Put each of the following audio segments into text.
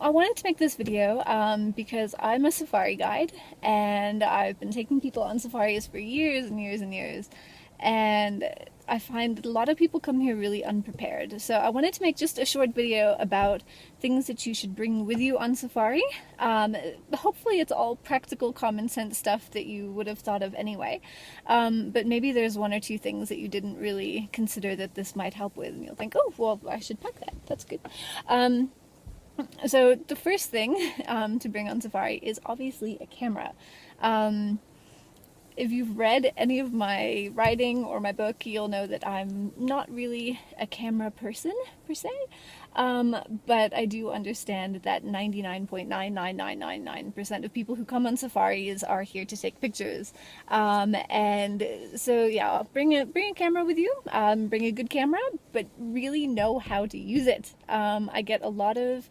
I wanted to make this video because I'm a safari guide and I've been taking people on safaris for years and years and years, and I find that a lot of people come here really unprepared. So I wanted to make just a short video about things that you should bring with you on safari. Hopefully it's all practical common sense stuff that you would have thought of anyway, but maybe there's one or two things that you didn't really consider that this might help with and you'll think, oh well, I should pack that, that's good. So the first thing to bring on safari is obviously a camera. If you've read any of my writing or my book, you'll know that I'm not really a camera person per se, but I do understand that 99.99999% of people who come on safaris are here to take pictures. And so yeah, bring a camera with you, bring a good camera, but really know how to use it. I get a lot of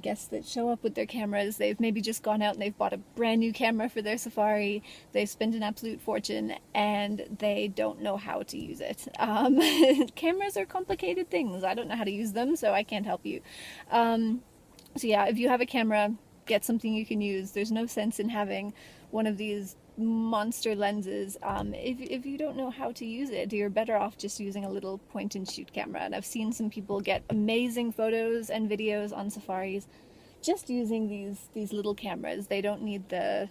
guests that show up with their cameras. They've maybe just gone out and they've bought a brand new camera for their safari. They've spent an absolute fortune and they don't know how to use it. Cameras are complicated things. I don't know how to use them, so I can't help you. So yeah, if you have a camera, get something you can use. There's no sense in having one of these monster lenses if you don't know how to use it. You're better off just using a little point and shoot camera, and I've seen some people get amazing photos and videos on safaris just using these little cameras. They don't need the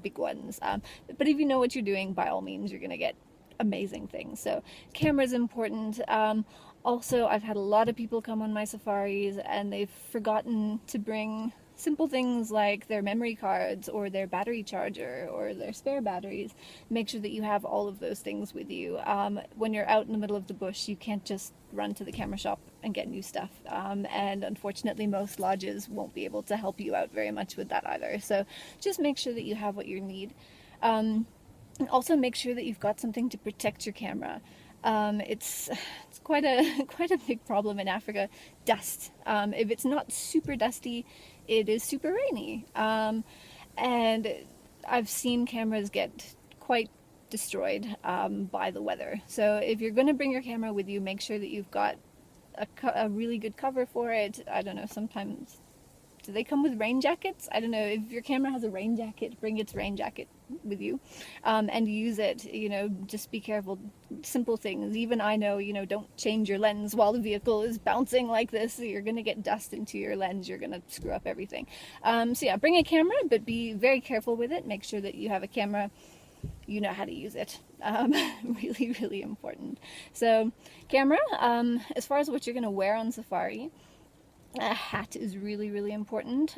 big ones, but if you know what you're doing, by all means you're gonna get amazing things. So camera's important. Also, I've had a lot of people come on my safaris and they've forgotten to bring simple things like their memory cards or their battery charger or their spare batteries. Make sure that you have all of those things with you. When you're out in the middle of the bush, you can't just run to the camera shop and get new stuff. And unfortunately, most lodges won't be able to help you out very much with that either. So just make sure that you have what you need. And also make sure that you've got something to protect your camera. It's quite a big problem in Africa. Dust. If it's not super dusty, it is super rainy. And I've seen cameras get quite destroyed by the weather. So if you're going to bring your camera with you, make sure that you've got a really good cover for it. I don't know, sometimes do they come with rain jackets? I don't know. If your camera has a rain jacket, bring its rain jacket with you, and use it. You know, just be careful. Simple things. Even I know, you know, don't change your lens while the vehicle is bouncing like this. You're gonna get dust into your lens. You're gonna screw up everything. So yeah, bring a camera, but be very careful with it. Make sure that you have a camera, you know how to use it. Really, really important. So camera, as far as what you're gonna wear on safari, a hat is really, really important.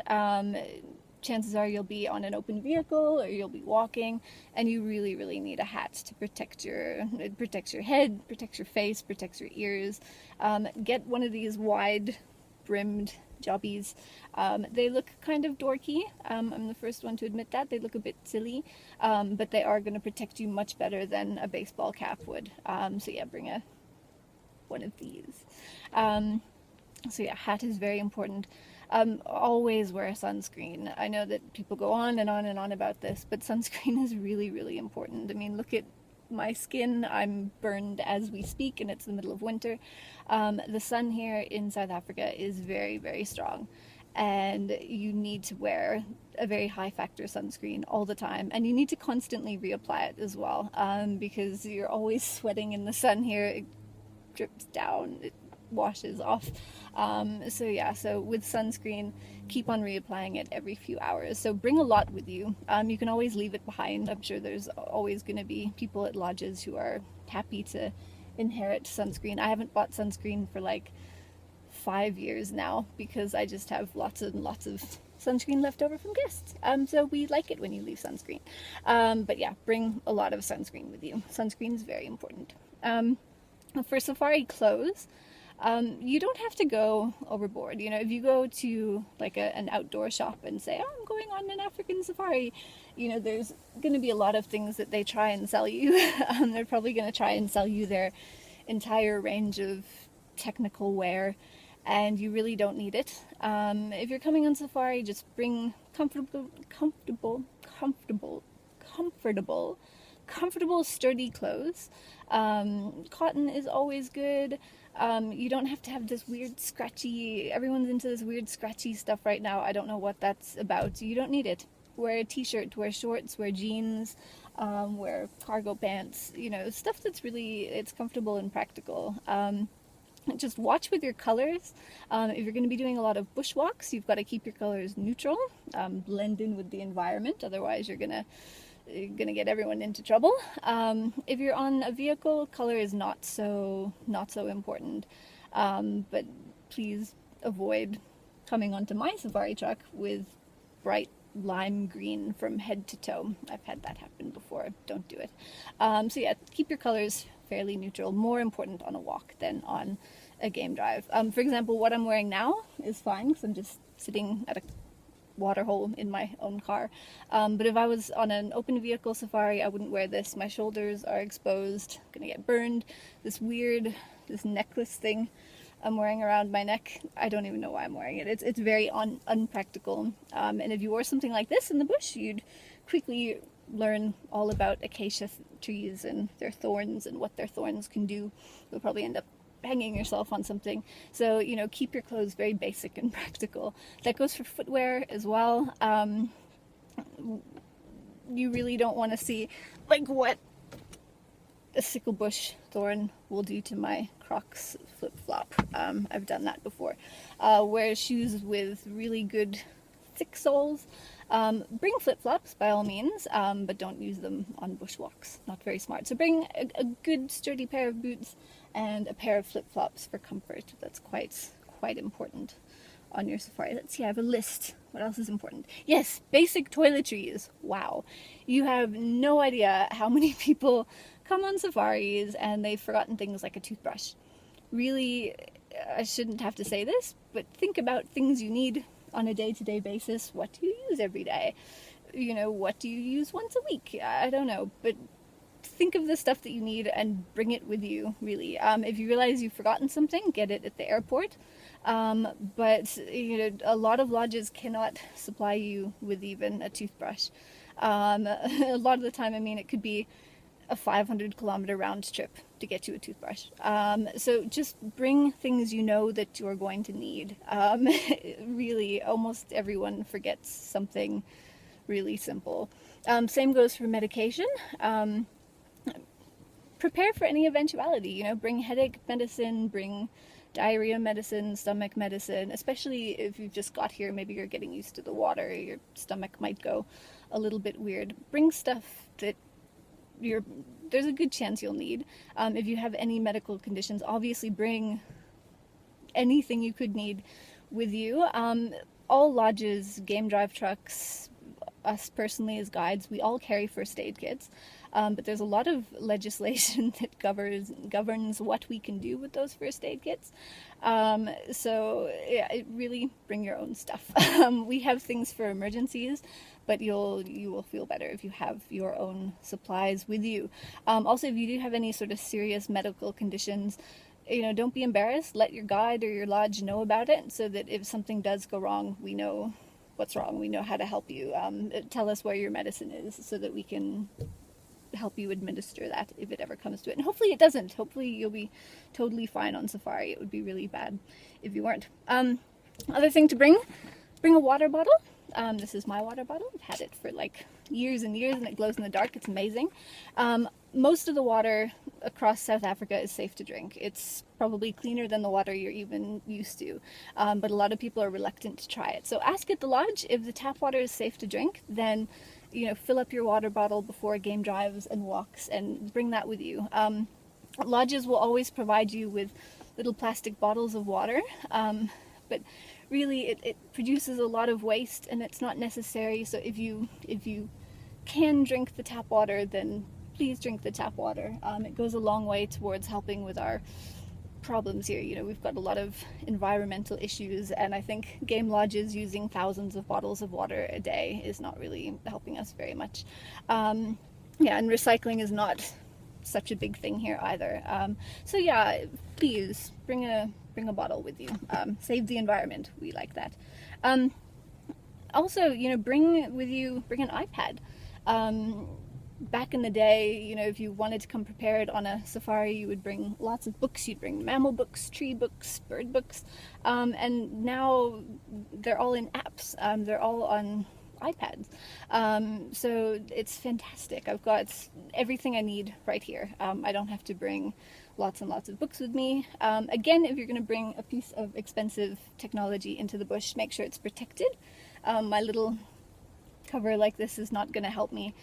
Chances are you'll be on an open vehicle or you'll be walking, and you really, really need a hat to protect your head, protect your face, protect your ears. Get one of these wide brimmed jobbies. They look kind of dorky. I'm the first one to admit that. They look a bit silly, but they are going to protect you much better than a baseball cap would. So yeah, bring one of these. So yeah, hat is very important. Always wear sunscreen. I know that people go on and on and on about this, but sunscreen is really, really important. I mean, look at my skin. I'm burned as we speak, and it's the middle of winter. The sun here in South Africa is very, very strong, and you need to wear a very high factor sunscreen all the time, and you need to constantly reapply it as well, because you're always sweating in the sun here. It drips down, it washes off. So yeah, so with sunscreen, keep on reapplying it every few hours. So bring a lot with you. You can always leave it behind. I'm sure there's always going to be people at lodges who are happy to inherit sunscreen. I haven't bought sunscreen for like 5 years now because I just have lots and lots of sunscreen left over from guests. So we like it when you leave sunscreen. But yeah, bring a lot of sunscreen with you. Sunscreen is very important. For safari clothes, you don't have to go overboard. You know, if you go to like an outdoor shop and say, oh, I'm going on an African safari, you know, there's going to be a lot of things that they try and sell you. They're probably going to try and sell you their entire range of technical wear, and you really don't need it. If you're coming on safari, just bring comfortable, sturdy clothes. Cotton is always good. You don't have to have this weird scratchy, everyone's into this weird scratchy stuff right now. I don't know what that's about. You don't need it. Wear a t-shirt, wear shorts, wear jeans, wear cargo pants, you know, stuff that's really, it's comfortable and practical. Just watch with your colors. If you're going to be doing a lot of bushwalks, you've got to keep your colors neutral, blend in with the environment, otherwise you're gonna get everyone into trouble. If you're on a vehicle, color is not so important, but please avoid coming onto my safari truck with bright lime green from head to toe. I've had that happen before. Don't do it. So yeah, keep your colors fairly neutral. More important on a walk than on a game drive. For example, what I'm wearing now is fine because I'm just sitting at a water hole in my own car. But if I was on an open vehicle safari, I wouldn't wear this. My shoulders are exposed, I'm gonna get burned. This necklace thing I'm wearing around my neck, I don't even know why I'm wearing it. It's very unpractical. And if you wore something like this in the bush, you'd quickly learn all about acacia trees and their thorns and what their thorns can do. You'll probably end up hanging yourself on something. So, you know, keep your clothes very basic and practical. That goes for footwear as well. You really don't want to see like what a sickle bush thorn will do to my Crocs flip-flop. I've done that before. Wear shoes with really good thick soles. Bring flip-flops by all means, but don't use them on bushwalks. Not very smart. So bring a good sturdy pair of boots and a pair of flip-flops for comfort. That's quite important on your safari. Let's see, I have a list. What else is important? Yes, basic toiletries. Wow. You have no idea how many people come on safaris and they've forgotten things like a toothbrush. Really, I shouldn't have to say this, but think about things you need on a day-to-day basis. What do you use every day? You know, what do you use once a week? I don't know, but think of the stuff that you need and bring it with you, really. If you realize you've forgotten something, get it at the airport. But, you know, a lot of lodges cannot supply you with even a toothbrush. A lot of the time, I mean, it could be a 500-kilometer round trip to get you a toothbrush. So just bring things you know that you're going to need. Really, almost everyone forgets something really simple. Same goes for medication. Prepare for any eventuality, you know, bring headache medicine, bring diarrhea medicine, stomach medicine, especially if you've just got here, maybe you're getting used to the water, your stomach might go a little bit weird. Bring stuff that there's a good chance you'll need. If you have any medical conditions, obviously bring anything you could need with you. All lodges, game drive trucks, us personally as guides, we all carry first aid kits. But there's a lot of legislation that governs what we can do with those first aid kits. So yeah, really bring your own stuff. We have things for emergencies, but you will feel better if you have your own supplies with you. Also, if you do have any sort of serious medical conditions, you know, don't be embarrassed. Let your guide or your lodge know about it, so that if something does go wrong, we know what's wrong. We know how to help you. Tell us where your medicine is, so that we can help you administer that if it ever comes to it. And hopefully it doesn't. Hopefully you'll be totally fine on safari. It would be really bad if you weren't. Other thing to bring a water bottle. This is my water bottle. I've had it for like years and years, and it glows in the dark. It's amazing. Most of the water across South Africa is safe to drink. It's probably cleaner than the water you're even used to, but a lot of people are reluctant to try it. So ask at the lodge if the tap water is safe to drink. Then, you know, fill up your water bottle before game drives and walks, and bring that with you. Lodges will always provide you with little plastic bottles of water, but really it produces a lot of waste, and it's not necessary. So if you can drink the tap water, then please drink the tap water. It goes a long way towards helping with our problems here. You know, we've got a lot of environmental issues, and I think game lodges using thousands of bottles of water a day is not really helping us very much. Yeah, and recycling is not such a big thing here either. So yeah, please bring a bottle with you. Save the environment. We like that. Also, you know, bring an iPad. back in the day, you know, if you wanted to come prepared on a safari, you would bring lots of books. You'd bring mammal books, tree books, bird books, and now they're all in apps. They're all on iPads. So it's fantastic. I've got everything I need right here. I don't have to bring lots and lots of books with me. Again, if you're going to bring a piece of expensive technology into the bush, make sure it's protected. My little cover like this is not going to help me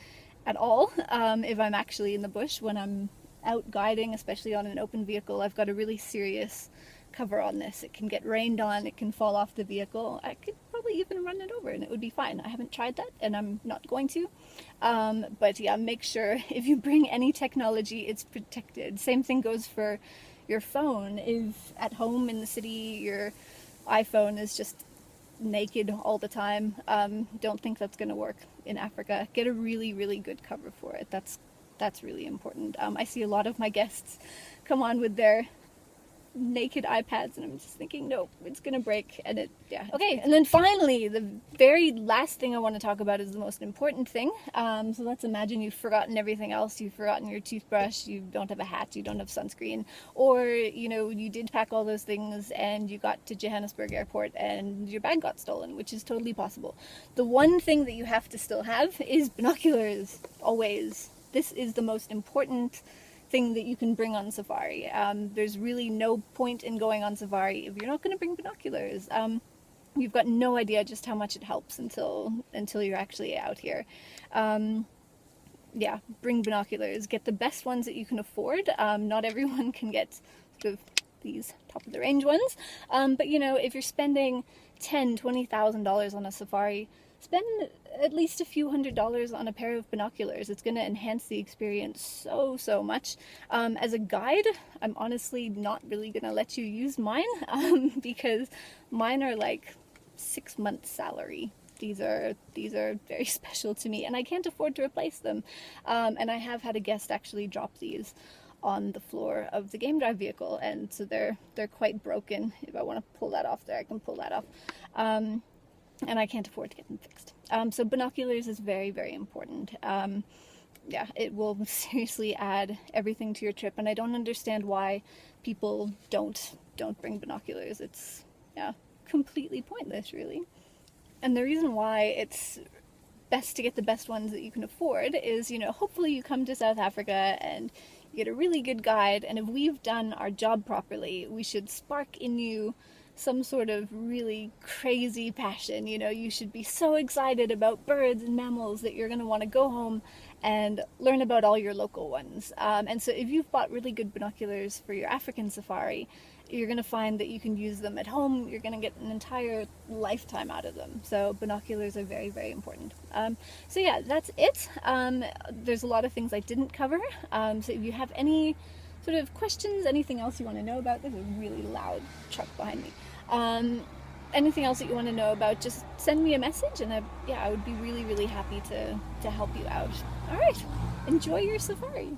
at all if I'm actually in the bush. When I'm out guiding, especially on an open vehicle, I've got a really serious cover on this. It can get rained on, it can fall off the vehicle. I could probably even run it over and it would be fine. I haven't tried that and I'm not going to. But yeah, make sure if you bring any technology, it's protected. Same thing goes for your phone. If at home in the city your iPhone is just naked all the time, don't think that's going to work in Africa. Get a really, really good cover for it. That's really important. I see a lot of my guests come on with their naked iPads and I'm just thinking, no, it's gonna break. And it, yeah. Okay, and then finally, the very last thing I want to talk about is the most important thing. So let's imagine you've forgotten everything else. You've forgotten your toothbrush, you don't have a hat, you don't have sunscreen, or you know, you did pack all those things and you got to Johannesburg airport and your bag got stolen, which is totally possible. The one thing that you have to still have is binoculars, always. This is the most important thing that you can bring on safari. There's really no point in going on safari if you're not going to bring binoculars. You've got no idea just how much it helps until you're actually out here. Yeah, bring binoculars. Get the best ones that you can afford. Not everyone can get sort of these top of the range ones, but you know, if you're spending $10,000-$20,000 on a safari, spend at least a few $100s on a pair of binoculars. It's going to enhance the experience so much. As a guide, I'm honestly not really going to let you use mine because mine are like 6 months salary. These are very special to me and I can't afford to replace them. And I have had a guest actually drop these on the floor of the game drive vehicle, and so they're quite broken. If I want to pull that off there, I can pull that off. And I can't afford to get them fixed. So binoculars is very, very important. Yeah, it will seriously add everything to your trip, and I don't understand why people don't bring binoculars. It's, yeah, completely pointless, really. And the reason why it's best to get the best ones that you can afford is, you know, hopefully you come to South Africa and you get a really good guide, and if we've done our job properly, we should spark in you some sort of really crazy passion. You know, you should be so excited about birds and mammals that you're going to want to go home and learn about all your local ones. And so if you've bought really good binoculars for your African safari, you're going to find that you can use them at home. You're going to get an entire lifetime out of them. So binoculars are very, very important. So yeah, that's it. There's a lot of things I didn't cover. So if you have any sort of questions, anything else you want to know about, there's a really loud truck behind me. Anything else that you want to know about, just send me a message and I would be really, really happy to help you out. All right, enjoy your safari.